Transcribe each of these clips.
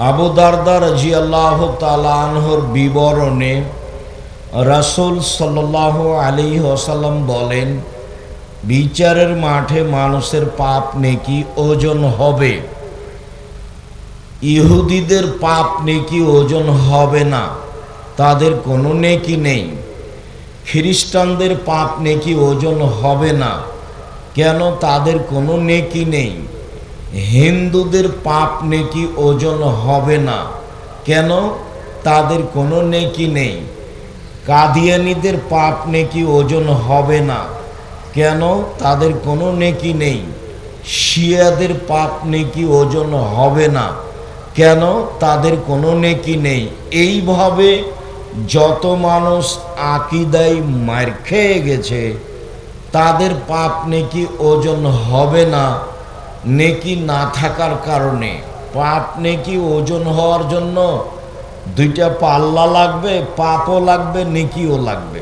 আবু দারদা রাদিয়াল্লাহু তাআলা আনহুর বিবরণে রাসূল সাল্লাল্লাহু আলাইহি ওয়াসাল্লাম বলেন, বিচারের মাঠে মানুষের পাপ নেকি ওজন হবে। ইহুদিদের পাপ নেকি ওজন হবে না, তাদের কোনো নেকি নেই। খ্রিস্টানদের পাপ নেকি ওজন হবে না, কেন? তাদের কোনো নেকি নেই। হিন্দুদের পাপ নেকি ওজন হবে না, কেন? তাদের কোনো নেকি নেই। কাদিয়ানীদের পাপ নেকি ওজন হবে না, কেন? তাদের কোনো নেকি নেই। শিয়াদের পাপ নেকি ওজন হবে না, কেন? তাদের কোনো নেকি নেই। এইভাবে যত মানুষ আকীদায় মার খেয়ে গেছে তাদের পাপ নেকি ওজন হবে না, নেকি না থাকার কারণে। পাপ নেকি ওজন হওয়ার জন্য দুইটা পাল্লা লাগবে, পাপও লাগবে, নেকিও লাগবে।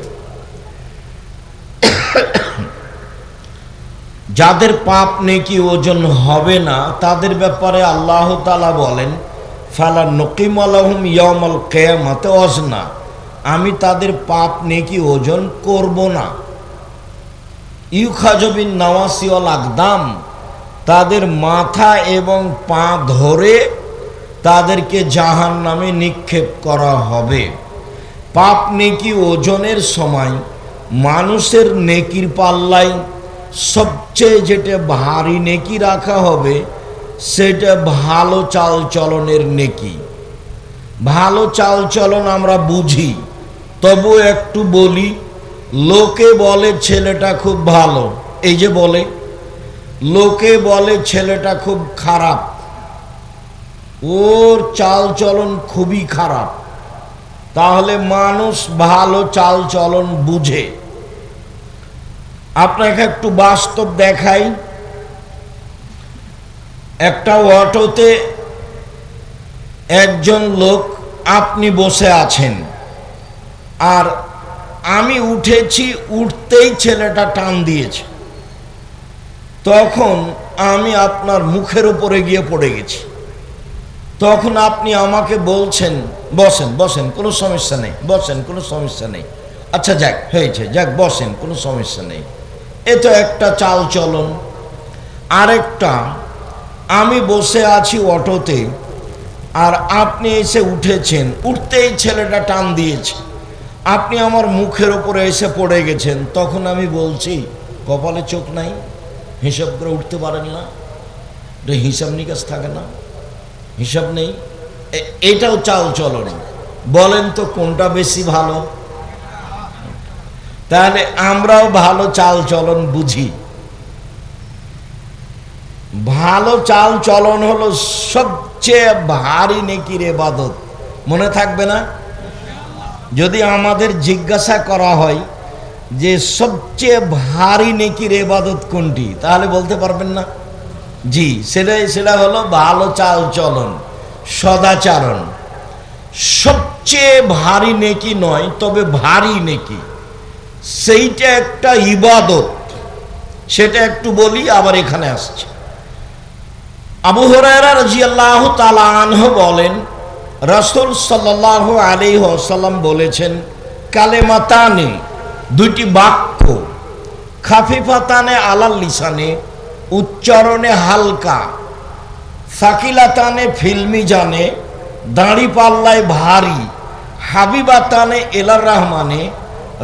যাদের পাপ নেকি ওজন হবে না তাদের ব্যাপারে আল্লাহ তাআলা বলেন, ফালা নুকিমু লাহুম ইয়াউমাল কিয়ামাতি ওয়াজনা, আমি তাদের পাপ নেকি ওজন করব না। ইউখাযু বিন নাওয়াসি ওয়াল আকদাম, তাদের মাথা এবং পা ধরে তাদেরকে জাহান্নামে নিক্ষেপ করা হবে। পাপ নেকি ওজনের সময় মানুষের নেকির পাল্লায় সবচেয়ে যেটা ভারী নেকি রাখা হবে সেটা ভালো চালচলনের নেকি। ভালো চালচলন আমরা বুঝি, তবু একটু বলি। লোকে বলে ছেলেটা খুব ভালো, এই যে বলে, লোকে বলে ছেলেটা খুব খারাপ, ওর চালচলন খুবই খারাপ। তাহলে মানুষ ভালো চালচলন বুঝে। আপনাকে একটু বাস্তব দেখাই। একটা অটোতে একজন লোক, আপনি বসে আছেন আর আমি উঠেছি, উঠতেই ছেলেটা টান দিয়েছে, তখন আমি আপনার মুখের উপরে গিয়ে পড়ে গেছি। তখন আপনি আমাকে বলছেন বসেন বসেন, কোনো সমস্যা নেই, বসেন, কোনো সমস্যা নেই। আচ্ছা যাক, হয়েছে, যাক বসেন, কোনো সমস্যা নেই। এ তো একটা চাল চলন। আরেকটা, আমি বসে আছি অটোতে আর আপনি এসে উঠেছেন, উঠতেই ছেলেটা টান দিয়েছে, আপনি আমার মুখের উপরে এসে পড়ে গেছেন। তখন আমি বলছি, কপালে চোখ নাই, হিসাব করে উঠতে পারেন না, হিসাব নিকাশ থাকে না, হিসাব নেই। এটাও চাল চলন। বলেন তো কোনটা বেশি ভালো? তাহলে আমরাও ভালো চাল চলন বুঝি। ভালো চাল চলন হলো সবচেয়ে ভারী নেকির ইবাদত। মনে থাকবে না? যদি আমাদের জিজ্ঞাসা করা হয় যে সবচেয়ে ভারী নেকির ইবাদত কোনটি, তাহলে বলতে পারবেন না? জি, সেটা হলো ভালো চাল চলন, সদাচরণ। সবচেয়ে ভারী নেকি নয়, তবে ভারী নেকি, সেইটা একটা ইবাদত। সেটা একটু বলি, আবার এখানে আসছে। আবু হুরায়রা রাদিয়াল্লাহু তাআলা আনহু বলেন, রাসূল সাল্লাল্লাহু আলাইহি ওয়াসাল্লাম বলেছেন, কালেমাতানে, দুইটি বাক্য, খাফিফাতানে আলাল লিসানে, উচ্চারণে হালকা, সাকিলাতানে ফিল মিজানে, দাড়ি পাল্লায় ভারী, হাবিবাতানে এলার রহমানে,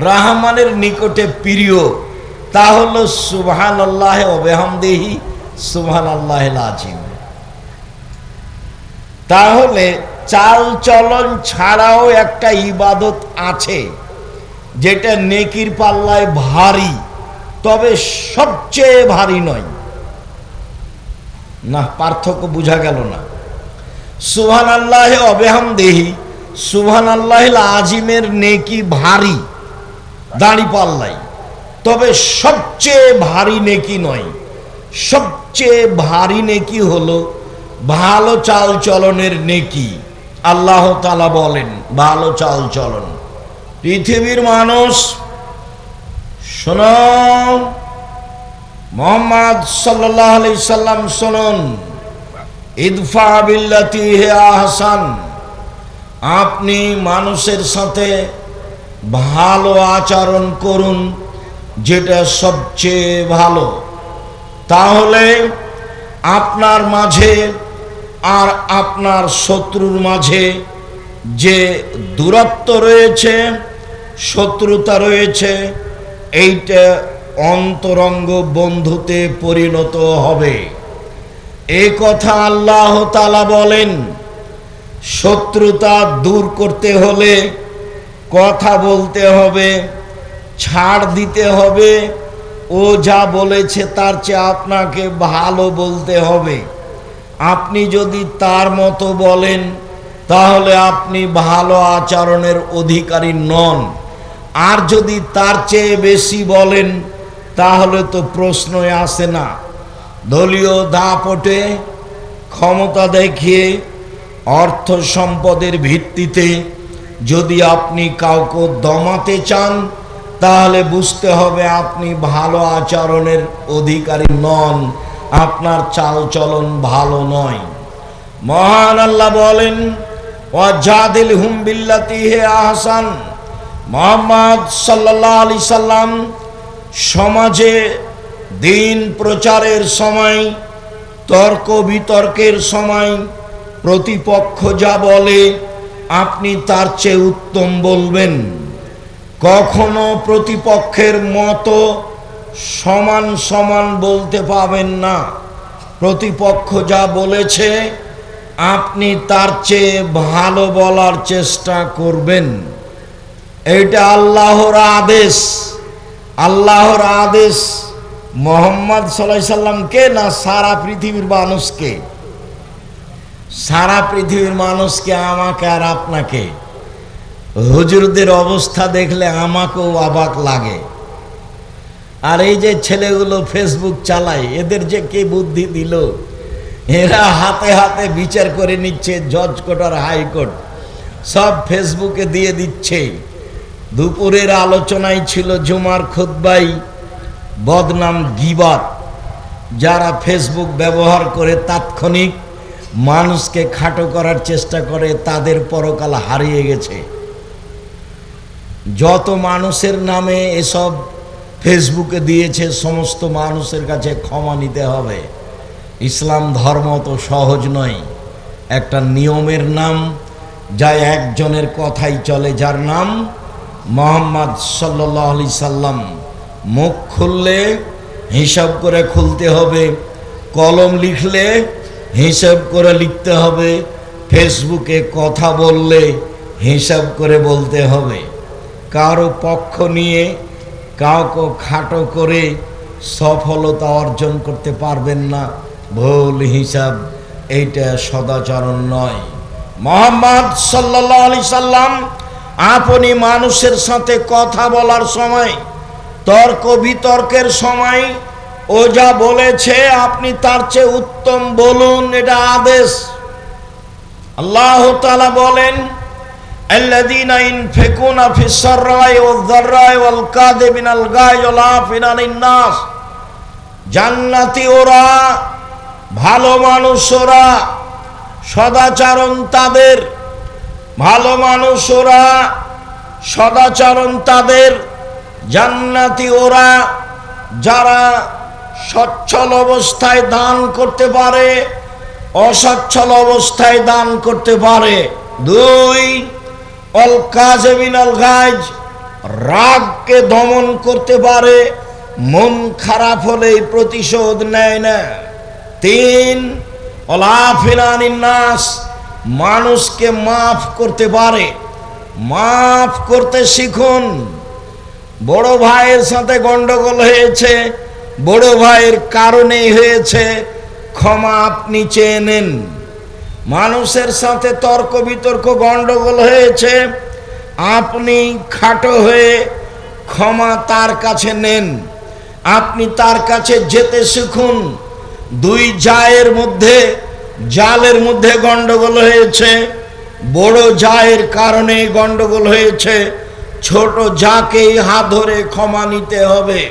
রহমানের নিকটে প্রিয়, তা হলো সুবহানাল্লাহ ওয়া বিহামদিহি সুবহানাল্লাহিল আযীম। তাহলে চাল চলন ছাড়াও একটা ইবাদত আছে যেটা নেকির পাল্লায় ভারী, তবে সবচেয়ে ভারী নয়। না, পার্থক্য বোঝা গেল না? সুবহানাল্লাহ ওয়া বিহামদিহি সুবহানাল্লাহিল আযীমের নেকি ভারী দাড়ি পাল্লায়, তবে সবচেয়ে ভারী নেকি নয়। সবচেয়ে ভারী নেকি হলো ভালো চাল চলনের নেকি। আল্লাহ তাআলা বলেন ভালো চাল চলন। পৃথিবীর মানুষ শোনো, মুহাম্মদ সাল্লাল্লাহু আলাইহি সাল্লাম শুনুন, ইদফা বিল্লাতি হে আহসান, আপনি মানুষের সাথে ভালো আচরণ করুন, যেটা সবচেয়ে ভালো। তাহলে আপনার মাঝে আর আপনার শত্রুর মাঝে যে দূরত্ব রয়েছে, শত্রুতা রয়েছে, এইটা অন্তরঙ্গ বন্ধুতে পরিণত হবে। এই কথা আল্লাহ তাআলা বলেন। শত্রুতা দূর করতে হলে কথা বলতে হবে, ছাড় দিতে হবে, ও যা বলেছে তার চেয়ে আপনাকে ভালো বলতে হবে। আপনি যদি তার মতো বলেন তাহলে আপনি ভালো আচরণের অধিকারী নন, আর যদি তার চেয়ে বেশি বলেন তাহলে তো প্রশ্নই আসে না। দলীয় দাপটে, ক্ষমতা দেখিয়ে, অর্থ সম্পদের ভিত্তিতে যদি আপনি কাউকে দমাতে চান তাহলে বুঝতে হবে আপনি ভালো আচরণের অধিকারী নন, আপনার চালচলন ভালো নয়। মহান আল্লাহ বলেন, ওয়াজাদিলহুম বিল্লাতি হি আহসান। মুহাম্মদ সাল্লাল্লাহু আলাইহি সাল্লাম সমাজে দিন প্রচারের সময়, তর্ক বিতর্কের সময় প্রতিপক্ষ যা বলে আপনি তার চেয়ে উত্তম বলবেন। কখনো প্রতিপক্ষের মতো সমান সমান বলতে পাবেন না। প্রতিপক্ষ যা বলেছে আপনি তার চেয়ে ভালো বলার চেষ্টা করবেন। এটা আল্লাহর আদেশ। আল্লাহর আদেশ মুহাম্মদ সাল্লাল্লাহু আলাইহি সাল্লামকে না সারা পৃথিবীর মানুষকে? সারা পৃথিবীর মানুষকে, আমাকে আর আপনাকে। হুজুরদের অবস্থা দেখলে আমাকেও অবাক লাগে। আর এই যে ছেলেগুলো ফেসবুক চালায়, এদের যে কে বুদ্ধি দিল, এরা হাতে হাতে বিচার করে নিচ্ছে, জজ কোর্ট আর হাইকোর্ট সব ফেসবুকে দিয়ে দিচ্ছে। দুপুরের আলোচনায় ছিল জুমার খুতবায় বদনাম গীবত। যারা ফেসবুক ব্যবহার করে তাৎক্ষণিক মানুষকে খাটো করার চেষ্টা করে তাদের পরকাল হারিয়ে গেছে। যত মানুষের নামে এসব ফেসবুকে দিয়েছে সমস্ত মানুষের কাছে ক্ষমা নিতে হবে। ইসলাম ধর্ম তো সহজ নয়। একটা নিয়মের নাম, যা একজনের কথাই চলে, যার নাম মুহাম্মদ সাল্লাল্লাহু আলাইহি সাল্লাম। মুখ খুললে হিসাব করে খুলতে হবে, কলম লিখলে হিসাব করে লিখতে হবে, ফেসবুকে কথা বললে হিসাব করে বলতে হবে। কারো পক্ষ নিয়ে কাউকে খাটো করে সফলতা অর্জন করতে পারবেন না। ভুল হিসাব, এইটা সদাচরণ নয়। মুহাম্মদ সাল্লাল্লাহু আলাইহি সাল্লাম আপনি মানুষের সাথে কথা বলার সময়, তর্ক বিতর্কের সময় ও যা বলেছে আপনি তার চেয়ে উত্তম বলুন, এটা আদেশ। আল্লাহ তাআলা বলেন, আল্লাযীনা ইনফিকুনা ফিস সাররাই ওয়াজ যাররাই ওয়াল কাযিবিনাল গায়জ ওয়াল আফিনা আনিন নাস। জান্নাতি ওরা, ভালো মানুষ ওরা, সদাচরণ তাদের। ভালো মানুষ ওরা, সদাচরণ তাদের। জান্নাতি ওরা যারা সচ্ছল অবস্থায় দান করতে পারে, অসচ্ছল অবস্থায় দান করতে পারে। 2, অল কাযিবিনাল গায়জ, রাগকে দমন করতে পারে, মন খারাপ হলে প্রতিশোধ নেয় না। 3, অল আফিনা আনিন নাস, মানুষকে মাফ করতে পারে। মাফ করতে শিখুন। বড় ভাইয়ের সাথে গন্ডগোল হয়েছে, বড় ভাইয়ের কারণেই হয়েছে, ক্ষমা আপনি চেয়ে নেন। মানুষের সাথে তর্ক বিতর্ক গন্ডগোল হয়েছে, আপনি খাটো হয়ে ক্ষমা তার কাছে নেন। আপনি তার কাছে যেতে শিখুন। 2 জায়ের মধ্যে, জালের মধ্যে গন্ডগোল হয়েছে, বড় জায়ের কারণে গন্ডগোল হয়েছে, ছোট জাকেই হাত ধরে ক্ষমা নিতে হবে।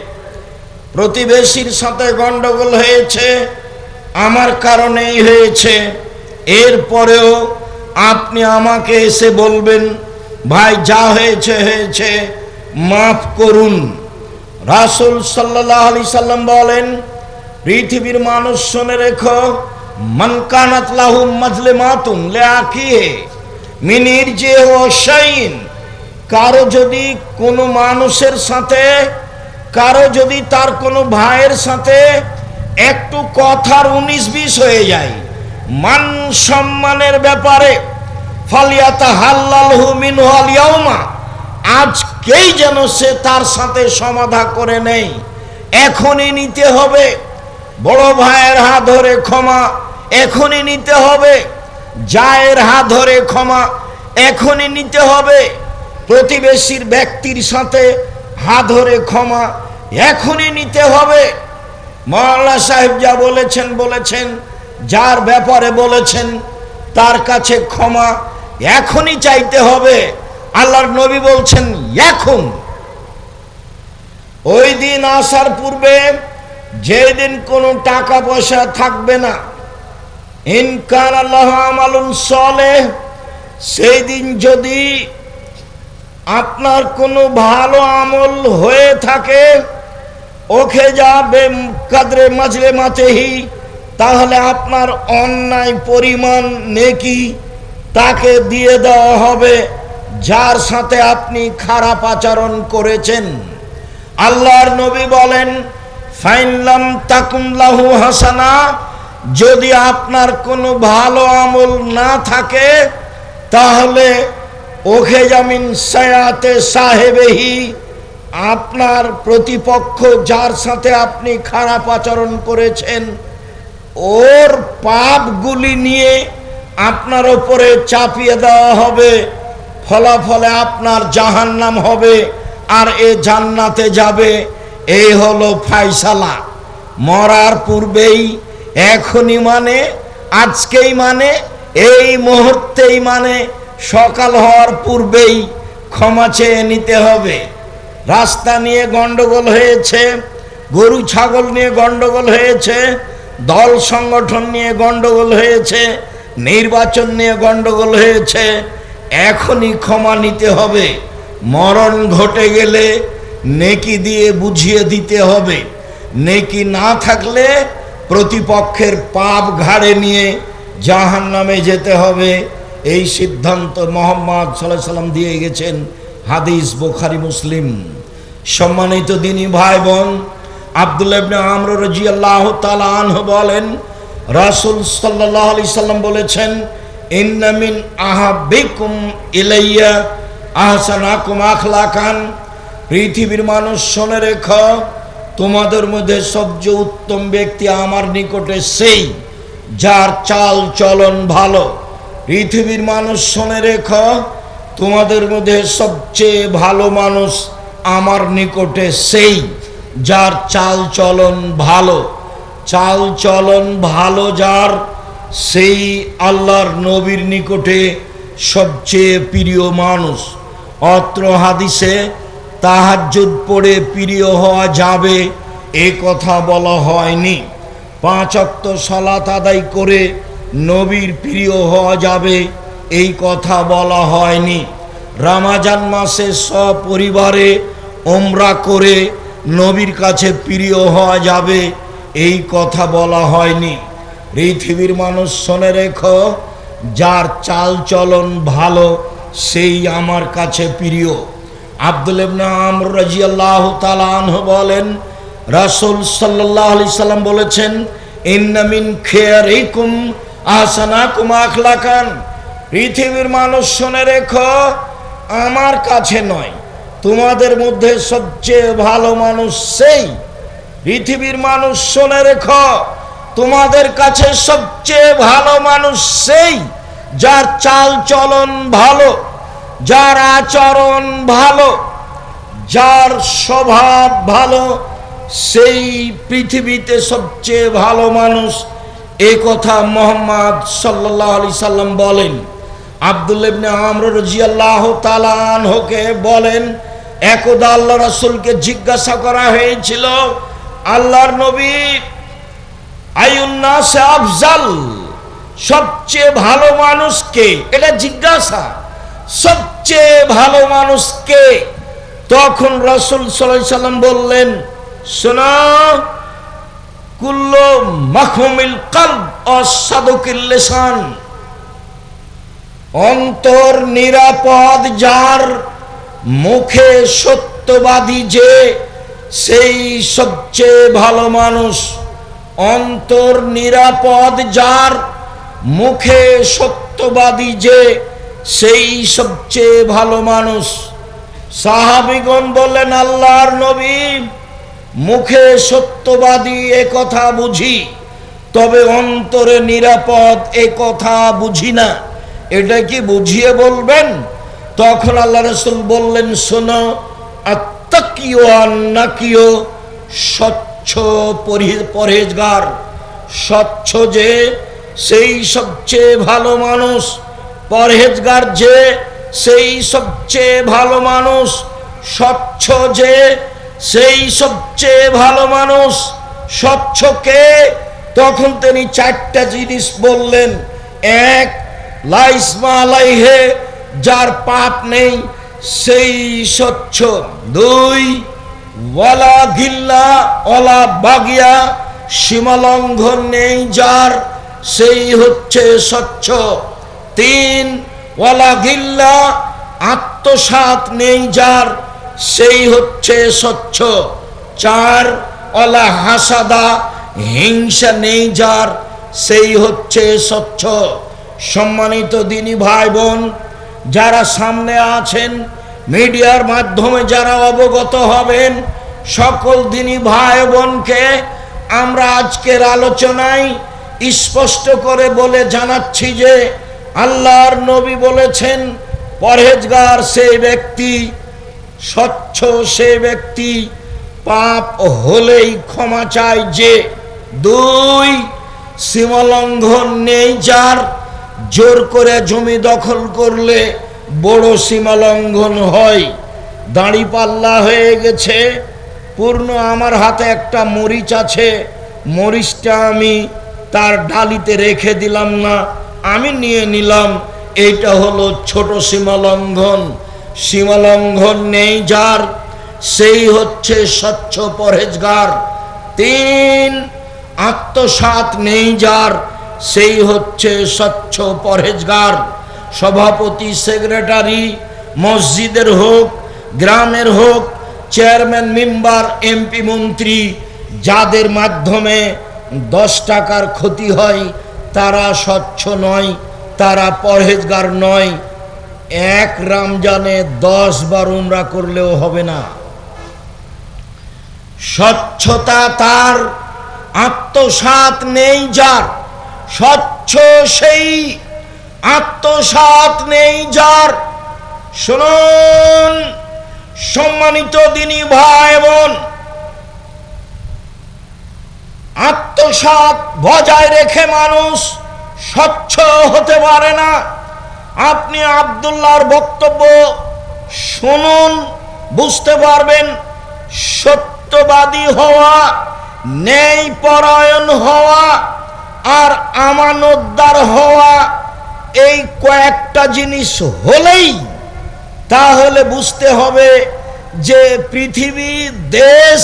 প্রতিবেশীর সাথে গন্ডগোল হয়েছে, আমার কারণেই হয়েছে, এরপরেও আপনি আমাকে এসে বলবেন ভাই যা হয়েছে হয়েছে, মাফ করুন। রাসূল সাল্লাল্লাহু আলাইহি সাল্লাম বলেন, পৃথিবীর মানুষ শুনে রেখো, মান কানাত লাহু মাজলিমাতুন লিআখিহি মিন ইরজিহি ওয়া শাইইন, কারো যদি কোনো মানুষের সাথে, কারো যদি তার কোনো ভাইয়ের সাথে একটু কথার 19-20 হয়ে যায় মান সম্মানের ব্যাপারে, ফালিয়াতাহাল্লালহু মিনহু আল ইয়াউমা, আজকেই যেন সে তার সাথে সমাধা করে নেই, এখনই নিতে হবে। বড় ভাইয়ের হাত ধরে ক্ষমা এখনই নিতে হবে, জায়ের হাত ধরে ক্ষমা এখনই নিতে হবে, প্রতিবেশীর ব্যক্তির সাথে হাত ধরে ক্ষমা এখনই নিতে হবে। মাওলানা সাহেব যা বলেছেন বলেছেন, যার ব্যাপারে বলেছেন তার কাছে ক্ষমা এখনই চাইতে হবে। আল্লাহর নবী বলছেন এখন। ওই দিন আসার পূর্বে, যেদিন কোনো টাকা পয়সা থাকবে না, ইনকান আল্লাহ আমালুন সালেহ, সেই দিন যদি আপনার কোনো ভালো আমল হয়ে থাকে, ওখে যাবে কাদরে মাজলে মাতেহি, তাহলে আপনার অন্যায় পরিমাণ নেকি তাকে দিয়ে দেওয়া হবে যার সাথে আপনি খারাপ আচরণ করেছেন। আল্লাহর নবী বলেন, ফাইনলাম তাকুন লাহু হাসানা, যদি আপনার কোনো ভালো আমল না থাকে তাহলে ওখে জামিন সায়াতে সাহেবেহি, আপনার প্রতিপক্ষ যার সাথে আপনি খারাপ আচরণ করেছেন ওর পাপগুলি নিয়ে আপনার উপরে চাপিয়ে দেওয়া হবে, ফলাফলে আপনার জাহান্নাম হবে আর এ জান্নাতে যাবে। এই হলো ফায়সালা। মরার পূর্বেই, এখনই মানে, আজকেই মানে, এই মুহূর্তেই মানে, সকাল হওয়ার পূর্বেই ক্ষমা চেয়ে নিতে হবে। রাস্তা নিয়ে গন্ডগোল হয়েছে, গরু ছাগল নিয়ে গন্ডগোল হয়েছে, দল সংগঠন নিয়ে গন্ডগোল হয়েছে, নির্বাচন নিয়ে গন্ডগোল হয়েছে, এখনই ক্ষমা নিতে হবে। মরণ ঘটে গেলে নেকি দিয়ে বুঝিয়ে দিতে হবে, নেকি না থাকলে প্রতিপক্ষের পাপ ঘাড়ে নিয়ে জাহান্নামে যেতে হবে। এই সিদ্ধান্ত মুহাম্মদ সাল্লাল্লাহু আলাইহি সাল্লাম দিয়ে গেছেন, হাদিস বুখারী মুসলিম। সম্মানিত দিনী ভাই বোন, আব্দুল্লাহ ইবনে আমর রাদিয়াল্লাহু তাআলা আনহু বলেন, রাসূল সাল্লাল্লাহু আলাইহি সাল্লাম বলেছেন, ইন্না মিন আহাব্বিকুম ইলাইয়া আহসানাকুম আখলাকান, পৃথিবীর মানুষ শুনে রেখো, তোমাদের মধ্যে সবচেয়ে উত্তম ব্যক্তি আমার নিকটে সেই যার চাল চলন ভালো। পৃথিবীর মানুষ শুনে রেখো, তোমাদের মধ্যে সবচেয়ে ভালো মানুষ আমার নিকটে সেই যার চাল চলন ভালো। চাল চলন ভালো যার, সেই আল্লাহর নবীর নিকটে সবচেয়ে প্রিয় মানুষ। অত্র হাদিসে তাহাজ্জুদ পড়ে প্রিয় হওয়া যাবে এ কথা বলা হয়নি, 5 ওয়াক্ত সালাত আদায় করে নবীর প্রিয় হওয়া যাবে এই কথা বলা হয়নি, রমজান মাসে সপরিবারে উমরা করে নবীর কাছে প্রিয় হওয়া যাবে এই কথা বলা হয়নি। পৃথিবীর মানুষ শুনে রেখো, যার চাল চলন ভালো সেই আমার কাছে প্রিয়। আব্দুল্লাহ ইবনে আমর রাদিয়াল্লাহু তাআলা আনহু বলেন, রাসূল সাল্লাল্লাহু আলাইহি সাল্লাম বলেছেন, ইন্না মিন খিয়ারিকুম আহসানাকুম আখলাকান, পৃথিবীর মানুষ শুনে রেখো, আমার কাছে নয়, তোমাদের মধ্যে সবচেয়ে ভালো মানুষ সেই। পৃথিবীর মানুষ শুনে রেখো, তোমাদের কাছে সবচেয়ে ভালো মানুষ সেই যার চাল চলন ভালো, যার আচরণ ভালো, যার স্বভাব ভালো, সেই পৃথিবীতে সবচেয়ে ভালো মানুষ। এই কথা মুহাম্মদ সাল্লাল্লাহু আলাইহি সাল্লাম বলেন। আব্দুল্লাহ ইবনে আমর রাদিয়াল্লাহু তাআলা আনহুকে বলেন, একদা আল্লাহ রাসূলকে জিজ্ঞাসা করা হয়েছিল, আল্লাহর নবী আইয়ুন নাস আফজাল, সবচেয়ে ভালো মানুষ কে, এটা জিজ্ঞাসা। সবচেয়ে ভালো মানুষ কে? তখন রাসূল সাল্লাল্লাহু আলাইহি সাল্লাম বললেন, শোনো, কুল্লু মাখমুমিল কলব অসাদুকিল লিসান, অন্তর নিরাপদ যার, মুখে সত্যবাদী যে, সেই সবচেয়ে ভালো মানুষ। অন্তর নিরাপদ যার, মুখে সত্যবাদী যে, সেই সবচেয়ে ভালো মানুষ। সাহাবীগণ বললেন, আল্লাহর নবী, মুখে সত্যবাদী এ কথা বুঝি, তবে অন্তরে নিরাপদ এ কথা বুঝি না, এটা কি বুঝিয়ে বলবেন? তখন আল্লাহ রাসূল বললেন, শোনো, আত্তাকিউ আন্নাকিউ, স্বচ্ছ পরহেজগার, স্বচ্ছ যে, সেই সবচেয়ে ভালো মানুষ। পরহেজগার যে, সেই সবচেয়ে ভালো মানুষ। স্বচ্ছ যে, সেই সবচেয়ে ভালো মানুষ। স্বচ্ছ কে? তখন তিনি চারটা জিনিস বললেন। এক, লা ইসমা আলাইহি, যার পাপ নেই সেই স্বচ্ছ। দুই, ওয়ালা গিল্লা ওয়ালা বাগিয়া, সীমালঙ্ঘন নেই যার, সেই হচ্ছে স্বচ্ছ। তিন, ওয়ালা গিল্লা, আত্মসাৎ নেই যার, সেই হচ্ছে স্বচ্ছ। চার, ওয়ালা হাসাদা, হিংসা নেই যার, সেই হচ্ছে স্বচ্ছ। সম্মানিত দিনী ভাই বোন, যারা সামনে আছেন, মিডিয়ার মাধ্যমে যারা অবগত হবেন, সকল দিনী ভাই বোনকে আমরা আজকের আলোচনায় স্পষ্ট করে বলে জানাচ্ছি যে, আল্লাহর নবী বলেছেন, পরহেজগার সেই ব্যক্তি, স্বচ্ছ সেই ব্যক্তি, পাপ হলেই ক্ষমা চায় যে। দুই, সীমালঙ্ঘন নেই যার, জোর করে জমি দখল করলে বড় সীমালঙ্ঘন হয়। দাঁড়িপাল্লা হয়ে গেছে পূর্ণ, আমার হাতে একটা মরিচ আছে, মরিচটা আমি তার ডালিতে রেখে দিলাম না, আমি নিয়ে নিলাম, এইটা হলো ছোট সীমালঙ্ঘন। সীমালঙ্ঘন নেই যার, সেই হচ্ছে স্বচ্ছ পরহেজগার। তিন, আত্মসাৎ নেই যার, সেই হচ্ছে স্বচ্ছ পরহেজগার। সভাপতি, সেক্রেটারি, মসজিদের হোক, গ্রামের হোক, চেয়ারম্যান, মেম্বার, এমপি, মন্ত্রী, যাদের মাধ্যমে 10 টাকার ক্ষতি হয়, তারা স্বচ্ছ নয়, তারা পরহেজগার নয়। এক রমজানে 10 বার উমরা করলেও হবে না। স্বচ্ছতা তার, আত্মসাৎ নেই যার, স্বচ্ছ সেই, আত্মসাৎ নেই যার। শুনুন সম্মানিত দিনী ভাই বোন, আত্মসাৎ বজায় রেখে মানুষ স্বচ্ছ হতে পারে না। আপনি আব্দুল্লাহর বক্তব্য শুনুন, বুঝতে পারবেন। সত্যবাদী হওয়া, ন্যায় পরায়ণ হওয়া আর আমানতদার হওয়া, এই কয়েকটা জিনিস হলেই তাহলে বুঝতে হবে যে পৃথিবী, দেশ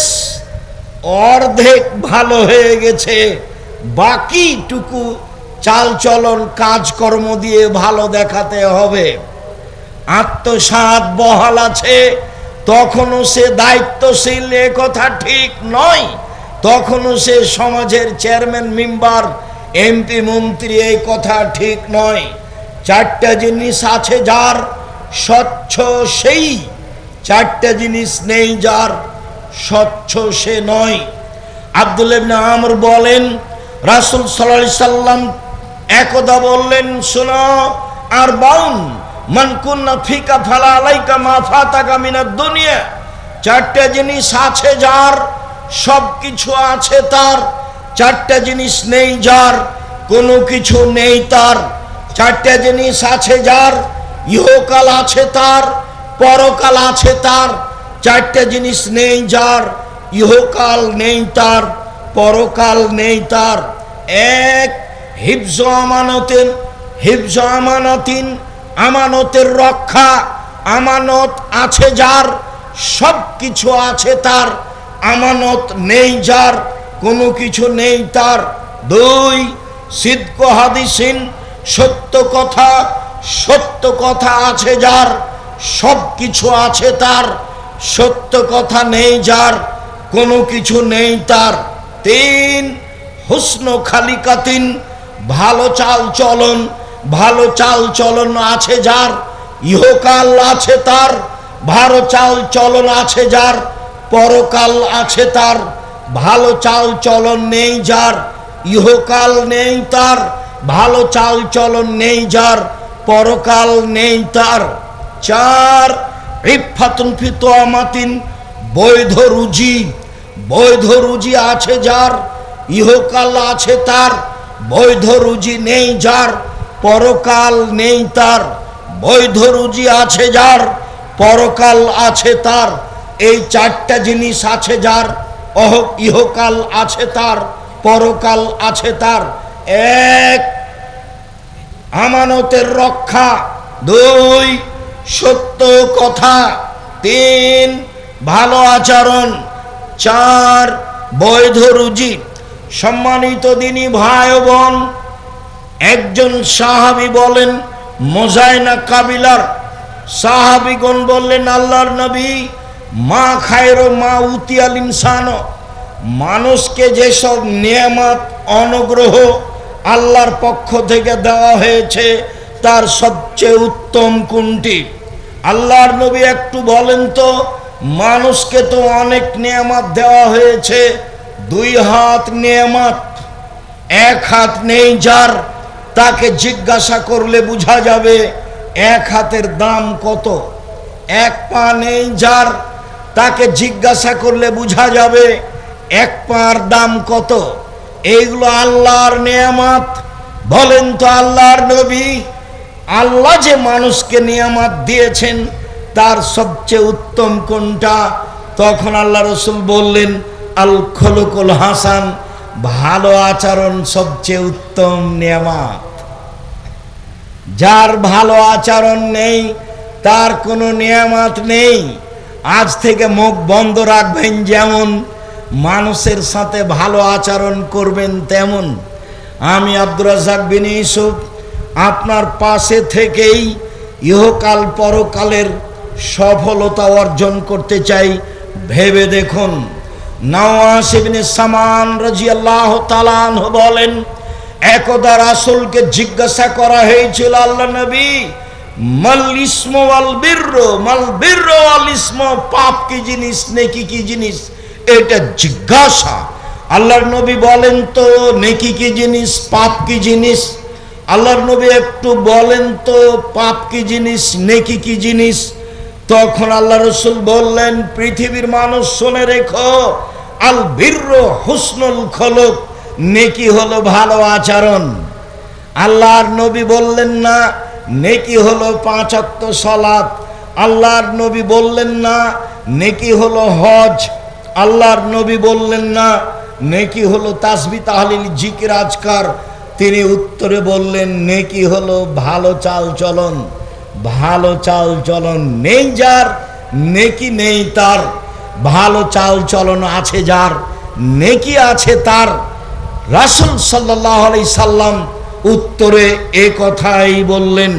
অর্ধেক ভালো হয়ে গেছে, বাকিটুকু চালচলন কাজকর্ম দিয়ে ভালো দেখাতে হবে। আত্মসাৎ বহাল আছে, তখনও সে দায়িত্বশীল, এ কথা ঠিক নয়। তখনও সে সমাজের চেয়ারম্যান, মেম্বার, এমপি, মন্ত্রী, এই কথা ঠিক নয়। চারটা জিনিস আছে যার, স্বচ্ছ সেই। চারটা জিনিস নেই যার, স্বচ্ছ সে নয়। আব্দুল্লাহ ইবনে আমর বলেন, রাসূল সাল্লাল্লাহু আলাইহি সাল্লাম একদা বললেন, শোনো, আর বাউন মান কুন্না ফিকা ফালা আলাইকা মা ফাতাকা মিনাদ দুনিয়া। চারটা জিনিস আছে যার, সব কিছু আছে তার। চারটা জিনিস নেই যার, কোনো কিছু নেই তার। চারটা জিনিস আছে যার, ইহকাল আছে তার, পরকাল আছে তার। চারটা জিনিস নেই যার, ইহকাল নেই তার, পরকাল নেই তার। এক, হিফজ আমানাতিন, আমানতের রক্ষা। আমানত আছে যার, সব কিছু আছে তার। আমানত নেই যার, কোনো কিছু নেই তার। দুই, সিদক হাদিসিন, সত্য কথা আছে যার, সব কিছু আছে তার। সত্য কথা নেই যার, কোনো কিছু নেই তার। তিন, হুসন খালিকাতিন, ভালো চাল চলন আছে যার, ইহকাল আছে তার। ভালো চাল চলন আছে যার, পরকাল আছে তার। ভালো চাল চলন নেই যার, ইহকাল নেই তার। ভালো চাল চলন নেই যার, পরকাল নেই তার। চার, ইফাতুন ফি তুআমাতিন, বৈধ রুজি আছে যার, ইহকাল আছে তার। বৈধ রুজি নেই যার, পরকাল নেই তার। বৈধ রুজি আছে যার, পরকাল আছে তার। এই চারটা জিনিস আছে যার, ইহকাল আছে তার, পরকাল আছে তার। এক, আমানতের রক্ষা। দুই, সত্য কথা। তিন, ভালো আচরণ। চার, বৈধ রুজি। সম্মানিত দিনী ভাই ও বোন, একজন সাহাবী বলেন, মোজাইনা কাবিলার সাহাবীগণ বললেন, আল্লাহর নবী, মা খায়রু মা উতিয়াল ইনসান, মানুষকে যেসব নিয়ামত অনুগ্রহ আল্লাহর পক্ষ থেকে দেওয়া হয়েছে তার সবচেয়ে উত্তম কোনটি? আল্লাহর নবী একটু বলেন তো, মানুষকে তো অনেক নিয়ামত দেওয়া হয়েছে, দুই হাত নিয়ামত, এক হাত নেই যার, তাকে জিজ্ঞাসা করলে বোঝা যাবে এক হাতের দাম কত। এক পা নেই যার, তাকে জিজ্ঞাসা করলে বোঝা যাবে এক পার দাম কত। এইগুলো আল্লাহর নিয়ামত। বলেন তো আল্লাহর নবী, আল্লাহ যে মানুষকে নিয়ামত দিয়েছেন তার সবচেয়ে উত্তম কোনটা? তখন আল্লাহ রসুল বললেন, আল খুলুকুল হাসান, ভালো আচরণ সবচেয়ে উত্তম নিয়ামত। যার ভালো আচরণ নেই তার কোনো নিয়ামত নেই। আজ থেকে মুখ বন্ধ রাখবেন, যেমন মানুষের সাথে ভালো আচরণ করবেন তেমন। আমি আব্দুর রাজ্জাক বিন ইউসুফ আপনার পাশে থেকেই ইহকাল পরকালের সফলতা অর্জন করতে চাই। ভেবে দেখুন, নওয়াস ইবনে সামান রাদিয়াল্লাহু তাআলা আনহু বলেন, একদা রাসূলকে জিজ্ঞাসা করা হয়েছিল, আল্লাহ নবী, মাল ইসমু ওয়াল বিররু ওয়াল ইসমু, পাপ কি জিনিস, নেকি কি জিনিস? এটা জিজ্ঞাসা। আল্লাহর নবী বলেন তো, নেকি কি জিনিস, পাপ কি জিনিস? আল্লাহর নবী একটু বলেন তো, পাপ কি জিনিস, নেকি কি জিনিস? তখন আল্লাহ রসুল বললেন, পৃথিবীর মানুষ শুনে রেখো, আল বিররু হুসনুল খুলুক, নেকি হলো ভালো আচরণ। আল্লাহর নবী বললেন না নেকি হলো 5 ওয়াক্ত সালাত। আল্লাহর নবী বললেন না নেকি হলো হজ। আল্লাহর নবী বললেন না নেকি হলো তাসবিহ তাহলিল জিকির আজকার। তিনি উত্তরে বললেন, নেকি হলো ভালো চাল চলন। ভালো চাল চলন নেই যার, নেকি নেই তার। ভালো চাল চলন আছে যার, নেকি আছে তার। রাসূল সাল্লাল্লাহু আলাইহি সাল্লাম উত্তরে এ কথাই বললেন।